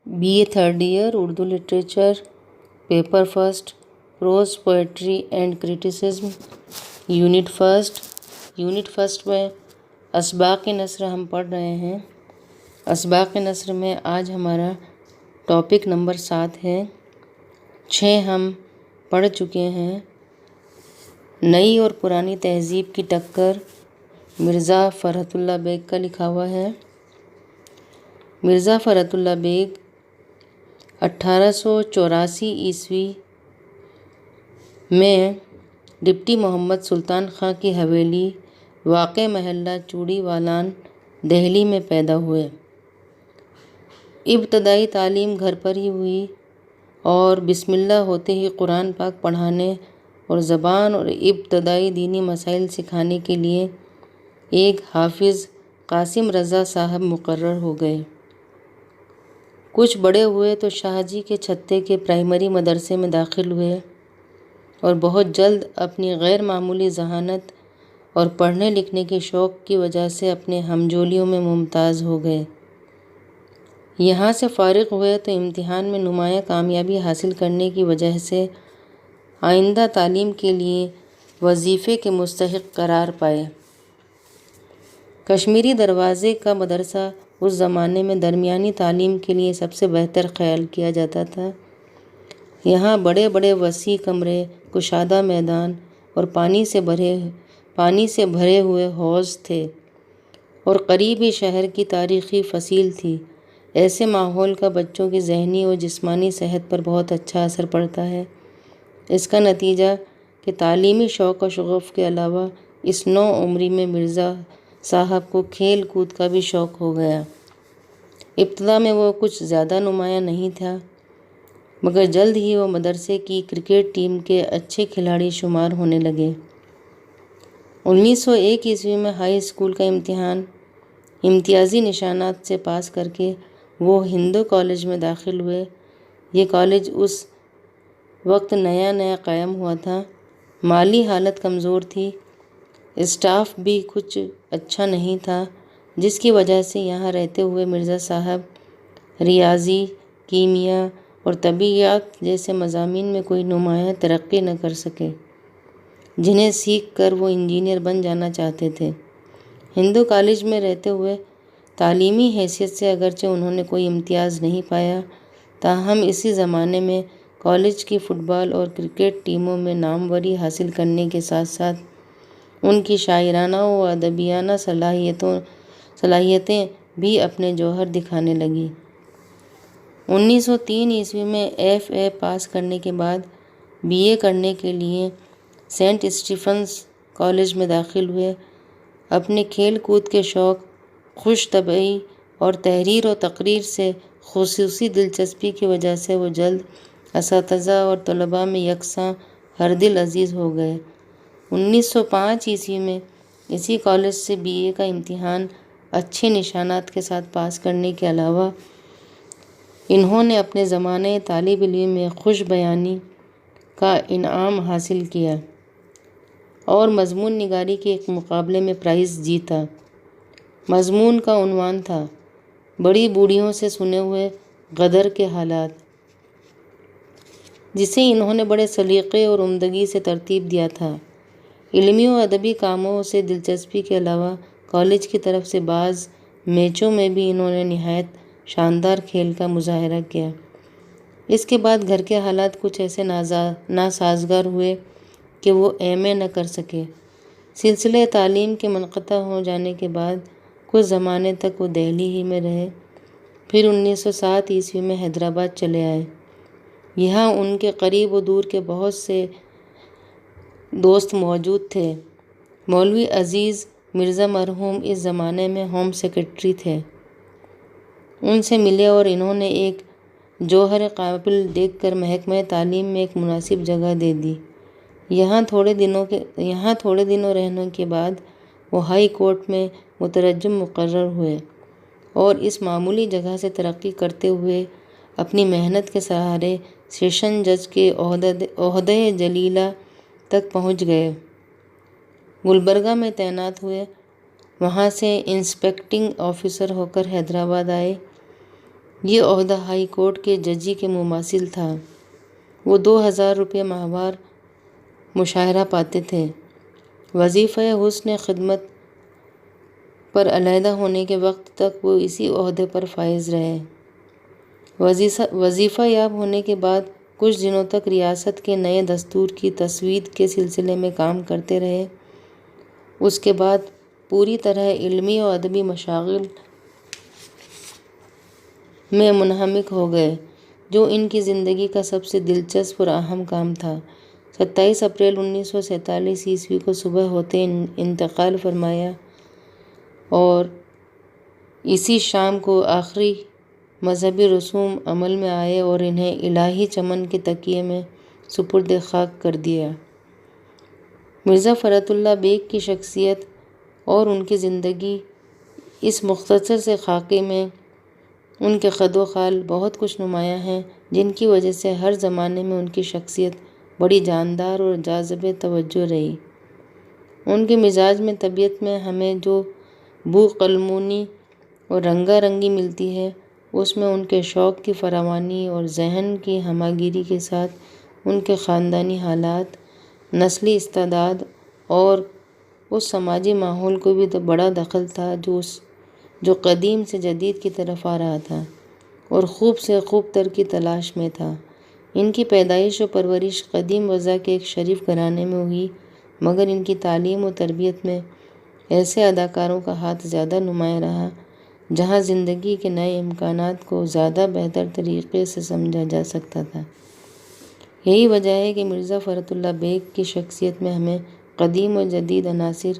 BA third year, Urdu literature, paper first, prose poetry and criticism, unit first میں اسباق نثر ہم پڑھ رہے ہیں۔ اسباق نثر میں آج ہمارا ٹاپک نمبر 7 ہے۔ 6 ہم پڑھ چکے ہیں۔ نئی اور پرانی تہذیب کی ٹکر، مرزا فرحت اللہ بیگ کا لکھا ہوا ہے۔ مرزا فرحت اللہ بیگ 1884 عیسوی میں ڈپٹی محمد سلطان خاں کی حویلی واقع محلہ چوڑی والان دہلی میں پیدا ہوئے۔ ابتدائی تعلیم گھر پر ہی ہوئی اور بسم اللہ ہوتے ہی قرآن پاک پڑھانے اور زبان اور ابتدائی دینی مسائل سکھانے کے لیے ایک حافظ قاسم رضا صاحب مقرر ہو گئے۔ کچھ بڑے ہوئے تو شاہ جی کے چھتے کے پرائمری مدرسے میں داخل ہوئے اور بہت جلد اپنی غیر معمولی ذہانت اور پڑھنے لکھنے کے شوق کی وجہ سے اپنے ہمجولیوں میں ممتاز ہو گئے۔ یہاں سے فارغ ہوئے تو امتحان میں نمایاں کامیابی حاصل کرنے کی وجہ سے آئندہ تعلیم کے لیے وظیفے کے مستحق قرار پائے۔ کشمیری دروازے کا مدرسہ اس زمانے میں درمیانی تعلیم کے لیے سب سے بہتر خیال کیا جاتا تھا۔ یہاں بڑے بڑے وسیع کمرے، کشادہ میدان اور پانی سے بھرے ہوئے حوض تھے اور قریب ہی شہر کی تاریخی فصیل تھی۔ ایسے ماحول کا بچوں کی ذہنی اور جسمانی صحت پر بہت اچھا اثر پڑتا ہے۔ اس کا نتیجہ کہ تعلیمی شوق و شغف کے علاوہ اس نو عمری میں مرزا صاحب کو کھیل کود کا بھی شوق ہو گیا۔ ابتدا میں وہ کچھ زیادہ نمایاں نہیں تھا، مگر جلد ہی وہ مدرسے کی کرکٹ ٹیم کے اچھے کھلاڑی شمار ہونے لگے۔ 1901 عیسوی میں ہائی اسکول کا امتحان امتیازی نشانات سے پاس کر کے وہ ہندو کالج میں داخل ہوئے۔ یہ کالج اس وقت نیا قائم ہوا تھا، مالی حالت کمزور تھی، اسٹاف بھی کچھ اچھا نہیں تھا، جس کی وجہ سے یہاں رہتے ہوئے مرزا صاحب ریاضی، کیمیا اور طبیعیات جیسے مضامین میں کوئی نمایاں ترقی نہ کر سکے، جنہیں سیکھ کر وہ انجینئر بن جانا چاہتے تھے۔ ہندو کالج میں رہتے ہوئے تعلیمی حیثیت سے اگرچہ انہوں نے کوئی امتیاز نہیں پایا، تاہم اسی زمانے میں کالج کی فٹ بال اور کرکٹ ٹیموں میں ناموری حاصل کرنے کے ساتھ ساتھ ان کی شاعرانہ و ادبیانہ صلاحیتیں بھی اپنے جوہر دکھانے لگیں۔ 1903 عیسوی میں FA پاس کرنے کے بعد BA کرنے کے لیے سینٹ اسٹیفنز کالج میں داخل ہوئے۔ اپنے کھیل کود کے شوق، خوش طبعی اور تحریر و تقریر سے خصوصی دلچسپی کی وجہ سے وہ جلد اساتذہ اور طلباء میں یکساں ہر دل عزیز ہو گئے۔ 1905 عیسوی میں اسی کالج سے BA کا امتحان اچھے نشانات کے ساتھ پاس کرنے کے علاوہ انہوں نے اپنے زمانے طالب علم میں خوش بیانی کا انعام حاصل کیا اور مضمون نگاری کے ایک مقابلے میں پرائز جیتا۔ مضمون کا عنوان تھا بڑی بوڑھیوں سے سنے ہوئے غدر کے حالات، جسے انہوں نے بڑے سلیقے اور عمدگی سے ترتیب دیا تھا۔ علمی و ادبی کاموں سے دلچسپی کے علاوہ کالج کی طرف سے بعض میچوں میں بھی انہوں نے نہایت شاندار کھیل کا مظاہرہ کیا۔ اس کے بعد گھر کے حالات کچھ ایسے ناسازگار ہوئے کہ وہ MA نہ کر سکے۔ سلسلہ تعلیم کے منقطع ہو جانے کے بعد کچھ زمانے تک وہ دہلی ہی میں رہے، پھر 1907 عیسوی میں حیدرآباد چلے آئے۔ یہاں ان کے قریب و دور کے بہت سے دوست موجود تھے۔ مولوی عزیز مرزا مرحوم اس زمانے میں ہوم سیکرٹری تھے۔ ان سے ملے اور انہوں نے ایک جوہر قابل دیکھ کر محکمہ تعلیم میں ایک مناسب جگہ دے دی۔ یہاں تھوڑے دنوں رہنے کے بعد وہ ہائی کورٹ میں مترجم مقرر ہوئے اور اس معمولی جگہ سے ترقی کرتے ہوئے اپنی محنت کے سہارے سیشن جج کے عہدہ جلیلہ تک پہنچ گئے۔ گلبرگہ میں تعینات ہوئے، وہاں سے انسپیکٹنگ آفیسر ہو کر حیدرآباد آئے۔ یہ عہدہ ہائی کورٹ کے ججی کے مماثل تھا۔ وہ 2000 روپے ماہوار مشاہرہ پاتے تھے۔ وظیفہ حسن خدمت پر علیحدہ ہونے کے وقت تک وہ اسی عہدے پر فائز رہے۔ وظیفہ یاب ہونے کے بعد کچھ دنوں تک ریاست کے نئے دستور کی تصویب کے سلسلے میں کام کرتے رہے۔ اس کے بعد پوری طرح علمی و ادبی مشاغل میں منہمک ہو گئے، جو ان کی زندگی کا سب سے دلچسپ اور اہم کام تھا۔ 27 اپریل 1947 کو صبح ہوتے انتقال فرمایا اور اسی شام کو آخری مذہبی رسوم عمل میں آئے اور انہیں الہی چمن کے تکیے میں سپرد خاک کر دیا۔ مرزا فرحت اللہ بیگ کی شخصیت اور ان کی زندگی اس مختصر سے خاکے میں ان کے خد و خال بہت کچھ نمایاں ہیں، جن کی وجہ سے ہر زمانے میں ان کی شخصیت بڑی جاندار اور جاذب توجہ رہی۔ ان کے مزاج میں، طبیعت میں ہمیں جو بو قلمونی اور رنگا رنگی ملتی ہے، اس میں ان کے شوق کی فراوانی اور ذہن کی ہمہ گیری کے ساتھ ان کے خاندانی حالات، نسلی استعداد اور اس سماجی ماحول کو بھی بڑا دخل تھا جو قدیم سے جدید کی طرف آ رہا تھا اور خوب سے خوب تر کی تلاش میں تھا۔ ان کی پیدائش و پرورش قدیم وضع کے ایک شریف گھرانے میں ہوئی، مگر ان کی تعلیم و تربیت میں ایسے اداکاروں کا ہاتھ زیادہ نمایاں رہا جہاں زندگی کے نئے امکانات کو زیادہ بہتر طریقے سے سمجھا جا سکتا تھا۔ یہی وجہ ہے کہ مرزا فرحت اللہ بیگ کی شخصیت میں ہمیں قدیم و جدید عناصر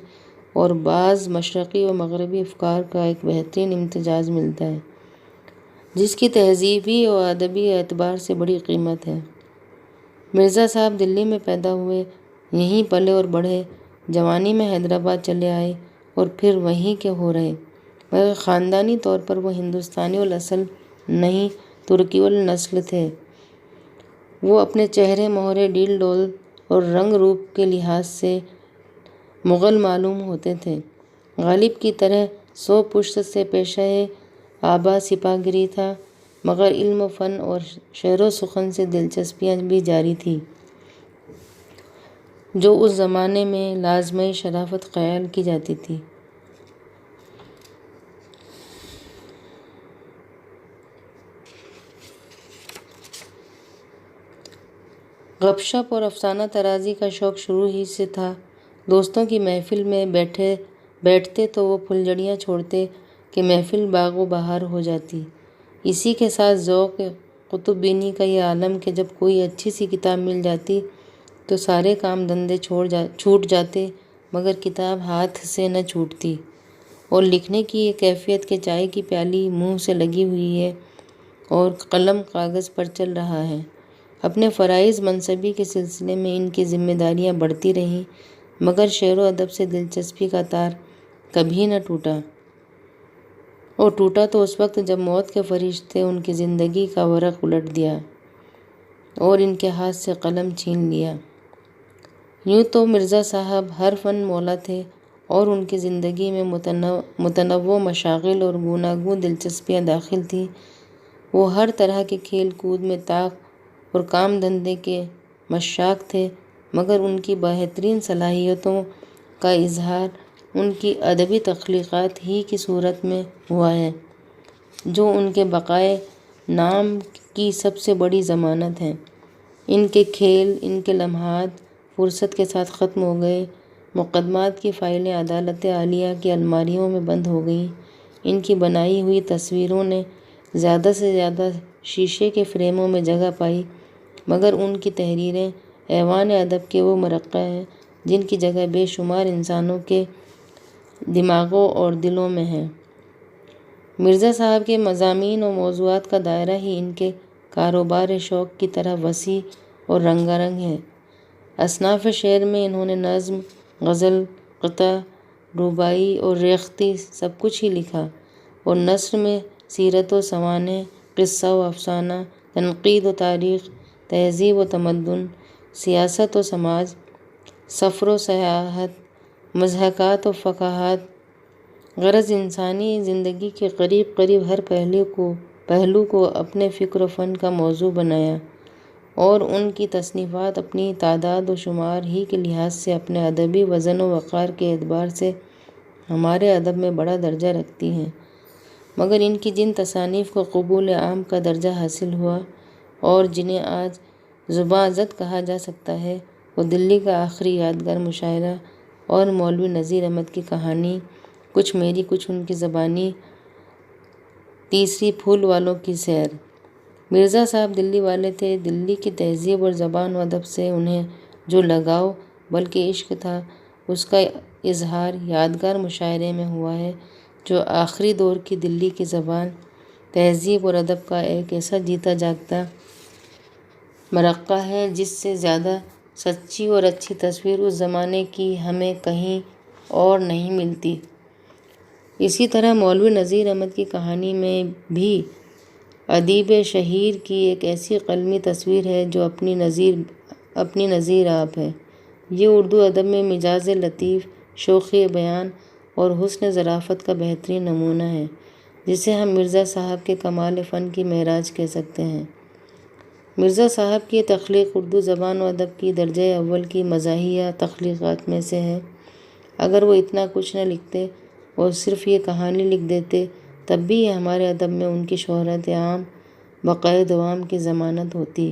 اور بعض مشرقی و مغربی افکار کا ایک بہترین امتزاج ملتا ہے، جس کی تہذیبی و ادبی اعتبار سے بڑی قیمت ہے۔ مرزا صاحب دلی میں پیدا ہوئے، یہیں پلے اور بڑھے، جوانی میں حیدرآباد چلے آئے اور پھر وہیں کے ہو رہے، مگر خاندانی طور پر وہ ہندوستانی الاصل نہیں، ترکی النسل تھے۔ وہ اپنے چہرے مہرے، ڈیل ڈول اور رنگ روپ کے لحاظ سے مغل معلوم ہوتے تھے۔ غالب کی طرح 100 پشت سے پیشہ آبا سپاہ گری تھا، مگر علم و فن اور شعر و سخن سے دلچسپیاں بھی جاری تھیں، جو اس زمانے میں لازمِ شرافت خیال کی جاتی تھی۔ گپ شپ اور افسانہ ترازی کا شوق شروع ہی سے تھا۔ دوستوں کی محفل میں بیٹھتے تو وہ پھلجھڑیاں چھوڑتے کہ محفل باغ و بہار ہو جاتی۔ اسی کے ساتھ ذوق کتب بینی کا یہ عالم کہ جب کوئی اچھی سی کتاب مل جاتی تو سارے کام دھندے چھوٹ جاتے، مگر کتاب ہاتھ سے نہ چھوٹتی، اور لکھنے کی یہ کیفیت کہ چائے کی پیالی منہ سے لگی ہوئی ہے اور قلم کاغذ پر چل رہا ہے۔ اپنے فرائض منصبی کے سلسلے میں ان کی ذمہ داریاں بڑھتی رہیں، مگر شعر و ادب سے دلچسپی کا تار کبھی نہ ٹوٹا، اور ٹوٹا تو اس وقت جب موت کے فرشتے ان کی زندگی کا ورق الٹ دیا اور ان کے ہاتھ سے قلم چھین لیا۔ یوں تو مرزا صاحب ہر فن مولا تھے اور ان کی زندگی میں متنوع مشاغل اور گوناگون دلچسپیاں داخل تھیں۔ وہ ہر طرح کے کھیل کود میں طاق اور کام دھندے کے مشاق تھے، مگر ان کی بہترین صلاحیتوں کا اظہار ان کی ادبی تخلیقات ہی کی صورت میں ہوا ہے، جو ان کے بقائے نام کی سب سے بڑی ضمانت ہے۔ ان کے کھیل، ان کے لمحات فرصت کے ساتھ ختم ہو گئے۔ مقدمات کی فائلیں عدالت عالیہ کی الماریوں میں بند ہو گئیں۔ ان کی بنائی ہوئی تصویروں نے زیادہ سے زیادہ شیشے کے فریموں میں جگہ پائی، مگر ان کی تحریریں ایوان ادب کے وہ مرقع ہیں جن کی جگہ بے شمار انسانوں کے دماغوں اور دلوں میں ہے۔ مرزا صاحب کے مضامین و موضوعات کا دائرہ ہی ان کے کاروبار شوق کی طرح وسیع اور رنگا رنگ ہے۔ اصناف شعر میں انہوں نے نظم، غزل، قطع، رباعی اور ریاضتی سب کچھ ہی لکھا، اور نثر میں سیرت و سوانح، قصہ و افسانہ، تنقید و تاریخ، تہذیب و تمدن، سیاست و سماج، سفر و سیاحت، مضحکات و فقاہت، غرض انسانی زندگی کے قریب قریب ہر پہلو کو پہلو کو اپنے فکر و فن کا موضوع بنایا اور ان کی تصنیفات اپنی تعداد و شمار ہی کے لحاظ سے اپنے ادبی وزن و وقار کے اعتبار سے ہمارے ادب میں بڑا درجہ رکھتی ہیں، مگر ان کی جن تصانیف کو قبول عام کا درجہ حاصل ہوا اور جنہیں آج زباں زد کہا جا سکتا ہے، وہ دلی کا آخری یادگار مشاعرہ اور مولوی نذیر احمد کی کہانی کچھ میری کچھ ان کی زبانی، تیسری پھول والوں کی سیر۔ مرزا صاحب دلی والے تھے، دلی کی تہذیب اور زبان و ادب سے انہیں جو لگاؤ بلکہ عشق تھا، اس کا اظہار یادگار مشاعرے میں ہوا ہے، جو آخری دور کی دلی کی زبان، تہذیب اور ادب کا ایک ایسا جیتا جاگتا مرقع ہے جس سے زیادہ سچی اور اچھی تصویر اس زمانے کی ہمیں کہیں اور نہیں ملتی۔ اسی طرح مولوی نذیر احمد کی کہانی میں بھی ادیب شہیر کی ایک ایسی قلمی تصویر ہے جو اپنی نظیر آپ ہے۔ یہ اردو ادب میں مجاز لطیف، شوخی بیان اور حسن ظرافت کا بہترین نمونہ ہے، جسے ہم مرزا صاحب کے کمال فن کی معراج کہہ سکتے ہیں۔ مرزا صاحب کی تخلیق اردو زبان و ادب کی درجہ اول کی مزاحیہ تخلیقات میں سے ہے۔ اگر وہ اتنا کچھ نہ لکھتے اور صرف یہ کہانی لکھ دیتے، تب بھی ہمارے ادب میں ان کی شہرت عام بقائے دوام کی ضمانت ہوتی۔